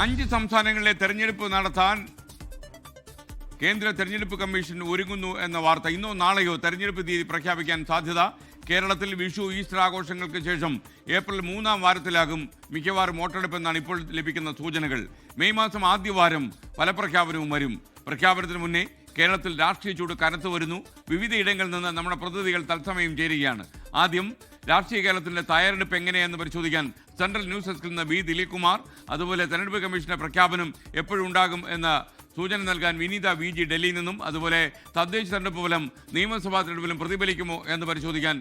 5 സംസ്ഥാനങ്ങളിലെ തെരഞ്ഞെടുപ്പ് നടത്താൻ കേന്ദ്ര തെരഞ്ഞെടുപ്പ് കമ്മീഷൻ ഒരുങ്ങുന്നു എന്ന വാർത്ത. ഇന്നോ നാളെയോ തെരഞ്ഞെടുപ്പ് തീയതി പ്രഖ്യാപിക്കാൻ സാധ്യത. കേരളത്തിൽ വിഷു ഈസ്റ്റർ ആഘോഷങ്ങൾക്ക് ശേഷം ഏപ്രിൽ 3-ാം വാരത്തിലാകും മിക്കവാറും വോട്ടെടുപ്പെന്നാണ് ഇപ്പോൾ ലഭിക്കുന്ന സൂചനകൾ. മെയ് മാസം ആദ്യവാരം ഫലപ്രഖ്യാപനവും വരും. പ്രഖ്യാപനത്തിന് മുന്നേ കേരളത്തിൽ രാഷ്ട്രീയ ചൂട് കനത്തു വരുന്നു. വിവിധയിടങ്ങളിൽ നിന്ന് നമ്മുടെ പ്രതിനിധികൾ തത്സമയം ചേരുകയാണ്. ആദ്യം രാഷ്ട്രീയ കേരളത്തിന്റെ തയ്യാറെടുപ്പ് എങ്ങനെയെന്ന് പരിശോധിക്കാൻ സെൻട്രൽ ന്യൂസ് ഡെസ്കിൽ നിന്ന് ബി ദിലീപ് കുമാർ, അതുപോലെ തെരഞ്ഞെടുപ്പ് കമ്മീഷന്റെ പ്രഖ്യാപനം എപ്പോഴുണ്ടാകും എന്ന സൂചന നൽകാൻ വിനീത വി ജി ഡൽഹിയിൽ നിന്നും, അതുപോലെ തദ്ദേശ തെരഞ്ഞെടുപ്പ് ഫലം നിയമസഭാ തെരഞ്ഞെടുപ്പിലും പ്രതിഫലിക്കുമോ എന്ന് പരിശോധിക്കാൻ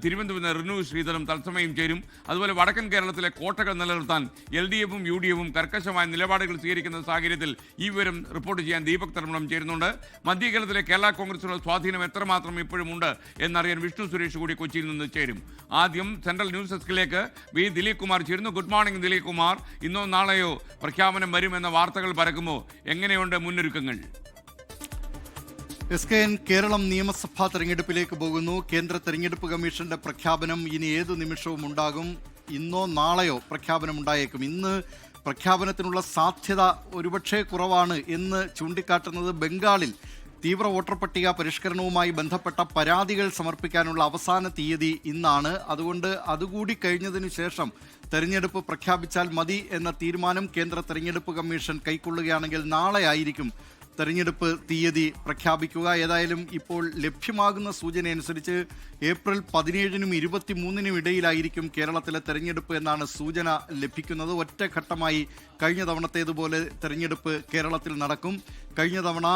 തിരുവനന്തപുരത്ത് റിനു ശ്രീധരൻ തത്സമയം ചേരും. അതുപോലെ വടക്കൻ കേരളത്തിലെ കോട്ടകൾ നിലനിർത്താൻ LDFും UDFും കർക്കശമായ നിലപാടുകൾ സ്വീകരിക്കുന്ന സാഹചര്യത്തിൽ ഈ വിവരം റിപ്പോർട്ട് ചെയ്യാൻ ദീപക് തർമ്മണം ചേരുന്നുണ്ട്. മധ്യ കേരളത്തിലെ കേരള കോൺഗ്രസിനുള്ള സ്വാധീനം എത്രമാത്രം ഇപ്പോഴും ഉണ്ട് എന്നറിയാൻ വിഷ്ണു സുരേഷ് കൂടി കൊച്ചിയിൽ നിന്ന് ചേരും. ആദ്യം സെൻട്രൽ ന്യൂസ് ഡെസ്കിലേക്ക് ബി ദിലീപ് കുമാർ ചേരുന്നു. Good morning Dileep Kumar. ഇന്നോ നാളെയോ പ്രഖ്യാപനം വരുമെന്ന വാർത്തകൾ പരക്കുമോ? എങ്ങനെയുണ്ട് മുന്നൊരുക്കങ്ങൾ? SKN കേരളം നിയമസഭാ തെരഞ്ഞെടുപ്പിലേക്ക് പോകുന്നു. കേന്ദ്ര തെരഞ്ഞെടുപ്പ് കമ്മീഷന്റെ പ്രഖ്യാപനം ഇനി ഏതു നിമിഷവും ഉണ്ടാകും. ഇന്നോ നാളെയോ പ്രഖ്യാപനം ഉണ്ടായേക്കും. ഇന്ന് പ്രഖ്യാപനത്തിനുള്ള സാധ്യത ഒരുപക്ഷെ കുറവാണ് എന്ന് ചൂണ്ടിക്കാട്ടുന്നത് ബംഗാളിൽ തീവ്ര വോട്ടർ പട്ടിക പരിഷ്കരണവുമായി ബന്ധപ്പെട്ട പരാതികൾ സമർപ്പിക്കാനുള്ള അവസാന തീയതി ഇന്നാണ്. അതുകൊണ്ട് അതുകൂടി കഴിഞ്ഞതിനു ശേഷം തെരഞ്ഞെടുപ്പ് പ്രഖ്യാപിച്ചാൽ മതി എന്ന തീരുമാനം കേന്ദ്ര തെരഞ്ഞെടുപ്പ് കമ്മീഷൻ കൈക്കൊള്ളുകയാണെങ്കിൽ നാളെ ആയിരിക്കും തെരഞ്ഞെടുപ്പ് തീയതി പ്രഖ്യാപിക്കുക. ഏതായാലും ഇപ്പോൾ ലഭ്യമാകുന്ന സൂചനയനുസരിച്ച് ഏപ്രിൽ 17-നും 23-നും ഇടയിലായിരിക്കും കേരളത്തിലെ തെരഞ്ഞെടുപ്പ് എന്നാണ് സൂചന ലഭിക്കുന്നത്. ഒറ്റഘട്ടമായി കഴിഞ്ഞ തവണത്തേതുപോലെ തെരഞ്ഞെടുപ്പ് കേരളത്തിൽ നടക്കും. കഴിഞ്ഞ തവണ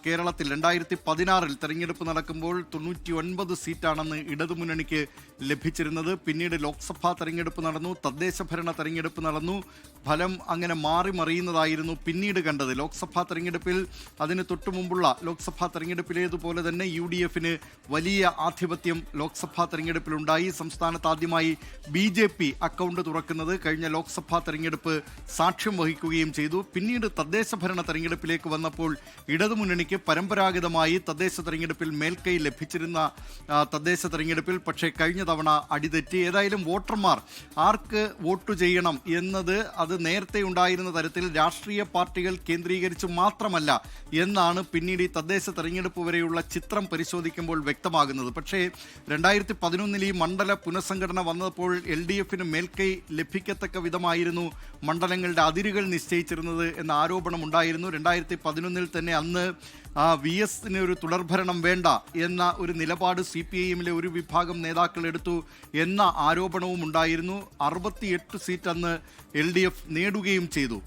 കേരളത്തിൽ 2016 തെരഞ്ഞെടുപ്പ് നടക്കുമ്പോൾ 99 സീറ്റാണെന്ന് ഇടതുമുന്നണിക്ക് ലഭിച്ചിരുന്നത്. പിന്നീട് ലോക്സഭാ തെരഞ്ഞെടുപ്പ് നടന്നു, തദ്ദേശ ഭരണ തെരഞ്ഞെടുപ്പ് നടന്നു. ഫലം അങ്ങനെ മാറി മറിയുന്നതായിരുന്നു പിന്നീട് കണ്ടത്. ലോക്സഭാ തെരഞ്ഞെടുപ്പിൽ അതിന് തൊട്ടുമുമ്പുള്ള ലോക്സഭാ തെരഞ്ഞെടുപ്പിലേതുപോലെ തന്നെ UDFന് വലിയ ആധിപത്യം ലോക്സഭാ തെരഞ്ഞെടുപ്പിലുണ്ടായി. സംസ്ഥാനത്ത് ആദ്യമായി BJP അക്കൗണ്ട് തുറക്കുന്നത് കഴിഞ്ഞ ലോക്സഭാ തെരഞ്ഞെടുപ്പ് സാക്ഷ്യം വഹിക്കുകയും ചെയ്തു. പിന്നീട് തദ്ദേശ ഭരണ തെരഞ്ഞെടുപ്പിലേക്ക് വന്നപ്പോൾ ഇടതുമുന്നണിക്ക് പരമ്പരാഗതമായി തദ്ദേശ തെരഞ്ഞെടുപ്പിൽ മേൽക്കൈ ലഭിച്ചിരുന്ന തദ്ദേശ തെരഞ്ഞെടുപ്പിൽ പക്ഷേ കഴിഞ്ഞ തവണ അടിതെറ്റി. ഏതായാലും വോട്ടർമാർ ആർക്ക് വോട്ട് ചെയ്യണം എന്നത് അത് നേരത്തെ ഉണ്ടായിരുന്ന തരത്തിൽ രാഷ്ട്രീയ പാർട്ടികൾ കേന്ദ്രീകരിച്ച് മാത്രമല്ല എന്നാണ് പിന്നീട് ഈ തദ്ദേശ തെരഞ്ഞെടുപ്പ് വരെയുള്ള ചിത്രം പരിശോധിക്കുമ്പോൾ വ്യക്തമാകുന്നത്. പക്ഷേ 2011 ഈ മണ്ഡല പുനഃസംഘടന വന്നപ്പോൾ LDFന് മേൽക്കൈ ലഭിക്കത്തക്ക വിധമായിരുന്നു മണ്ഡലങ്ങളുടെ അതിരുകൾ നിശ്ചയിച്ചിരുന്നത് എന്ന ആരോപണം ഉണ്ടായിരുന്നു. 2011 തന്നെ അന്ന് VSന് ഒരു തുടർഭരണം വേണ്ട എന്ന ഒരു നിലപാട് CPIMലെ ഒരു വിഭാഗം നേതാക്കൾ എടുത്തു എന്ന ആരോപണവും ഉണ്ടായിരുന്നു. 68 സീറ്റ് അന്ന് LDF നേടുകയും ചെയ്തു.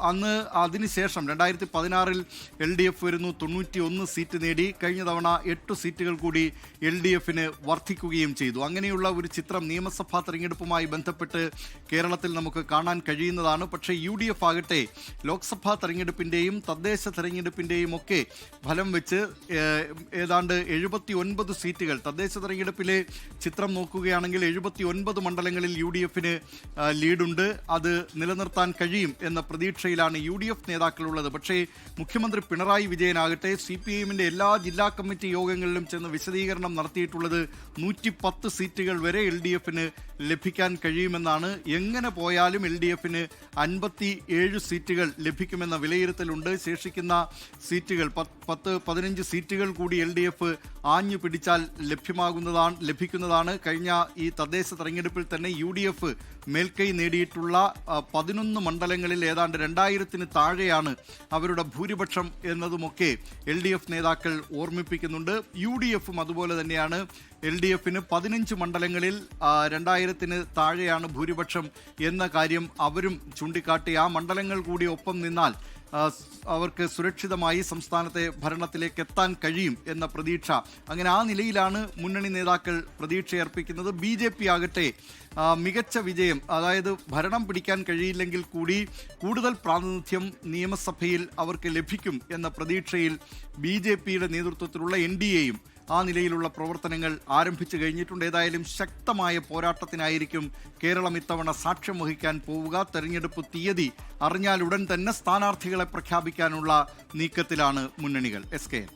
അന്ന് അതിനുശേഷം 2016 LDF വരുന്നു, 91 സീറ്റ് നേടി. കഴിഞ്ഞ തവണ 8 സീറ്റുകൾ കൂടി LDFന് വർദ്ധിക്കുകയും ചെയ്തു. അങ്ങനെയുള്ള ഒരു ചിത്രം നിയമസഭാ തെരഞ്ഞെടുപ്പുമായി ബന്ധപ്പെട്ട് കേരളത്തിൽ നമുക്ക് കാണാൻ കഴിയുന്നതാണ്. പക്ഷേ UDF ആകട്ടെ ലോക്സഭാ തെരഞ്ഞെടുപ്പിൻ്റെയും തദ്ദേശ തെരഞ്ഞെടുപ്പിൻ്റെയും ഒക്കെ ഫലം വെച്ച് ഏതാണ്ട് 79 സീറ്റുകൾ, തദ്ദേശ തെരഞ്ഞെടുപ്പിലെ ചിത്രം നോക്കുകയാണെങ്കിൽ 79 മണ്ഡലങ്ങളിൽ UDFന് ലീഡുണ്ട്. അത് നിലനിർത്താൻ കഴിയും എന്ന പ്രതീക്ഷയിലാണ് UDF നേതാക്കളുള്ളത്. പക്ഷേ മുഖ്യമന്ത്രി പിണറായി വിജയനാകട്ടെ CPIMന്റെ എല്ലാ ജില്ലാ കമ്മിറ്റി യോഗങ്ങളിലും ചെന്ന് വിശദീകരണം നടത്തിയിട്ടുള്ളത് 110 സീറ്റുകൾ വരെ LDFന് ലഭിക്കാൻ കഴിയുമെന്നാണ്. എങ്ങനെ പോയാലും LDFന് 57 സീറ്റുകൾ ലഭിക്കുമെന്ന വിലയിരുത്തലുണ്ട്. ശേഷിക്കുന്ന സീറ്റുകൾ 10-15 സീറ്റുകൾ കൂടി LDF ആഞ്ഞു പിടിച്ചാൽ ലഭിക്കുന്നതാണ്. കഴിഞ്ഞ ഈ തദ്ദേശ തെരഞ്ഞെടുപ്പിൽ തന്നെ UDF മേൽക്കൈ നേടിയിട്ടുള്ള 11 മണ്ഡലങ്ങളിൽ ഏതാണ്ട് 2000-ന് താഴെയാണ് അവരുടെ ഭൂരിപക്ഷം എന്നതുമൊക്കെ LDF നേതാക്കൾ ഓർമ്മിപ്പിക്കുന്നുണ്ട്. UDFും അതുപോലെ തന്നെയാണ്. LDFന് 15 മണ്ഡലങ്ങളിൽ 2000-ന് താഴെയാണ് ഭൂരിപക്ഷം എന്ന കാര്യം അവരും ചൂണ്ടിക്കാട്ടി. ആ മണ്ഡലങ്ങൾ കൂടി ഒപ്പം നിന്നാൽ അവർക്ക് സുരക്ഷിതമായി സംസ്ഥാനത്തെ ഭരണത്തിലേക്ക് എത്താൻ കഴിയും എന്ന പ്രതീക്ഷ. അങ്ങനെ ആ നിലയിലാണ് മുന്നണി നേതാക്കൾ പ്രതീക്ഷയർപ്പിക്കുന്നത്. BJP ആകട്ടെ മികച്ച വിജയം, അതായത് ഭരണം പിടിക്കാൻ കഴിയില്ലെങ്കിൽ കൂടി കൂടുതൽ പ്രാതിനിധ്യം നിയമസഭയിൽ അവർക്ക് ലഭിക്കും എന്ന പ്രതീക്ഷയിൽ BJPയുടെ നേതൃത്വത്തിലുള്ള NDAയും ആ നിലയിലുള്ള പ്രവർത്തനങ്ങൾ ആരംഭിച്ചു കഴിഞ്ഞിട്ടുണ്ട്. ഏതായാലും ശക്തമായ പോരാട്ടത്തിനായിരിക്കും കേരളം ഇത്തവണ സാക്ഷ്യം വഹിക്കാൻ പോവുക. തെരഞ്ഞെടുപ്പ് തീയതി അറിഞ്ഞാൽ ഉടൻ തന്നെ സ്ഥാനാർത്ഥികളെ പ്രഖ്യാപിക്കാനുള്ള നീക്കത്തിലാണ് മുന്നണികൾ. SKN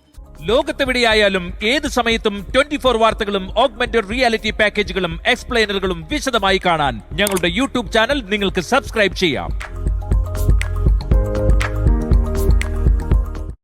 ലോകത്തെവിടെയായാലും ഏത് സമയത്തും 24 വാർത്തകളും ഓഗ്മെന്റഡ് റിയാലിറ്റി പാക്കേജുകളും എക്സ്പ്ലെയിനറുകളും വിശദമായി കാണാൻ ഞങ്ങളുടെ YouTube ചാനൽ നിങ്ങൾക്ക് സബ്സ്ക്രൈബ് ചെയ്യാം.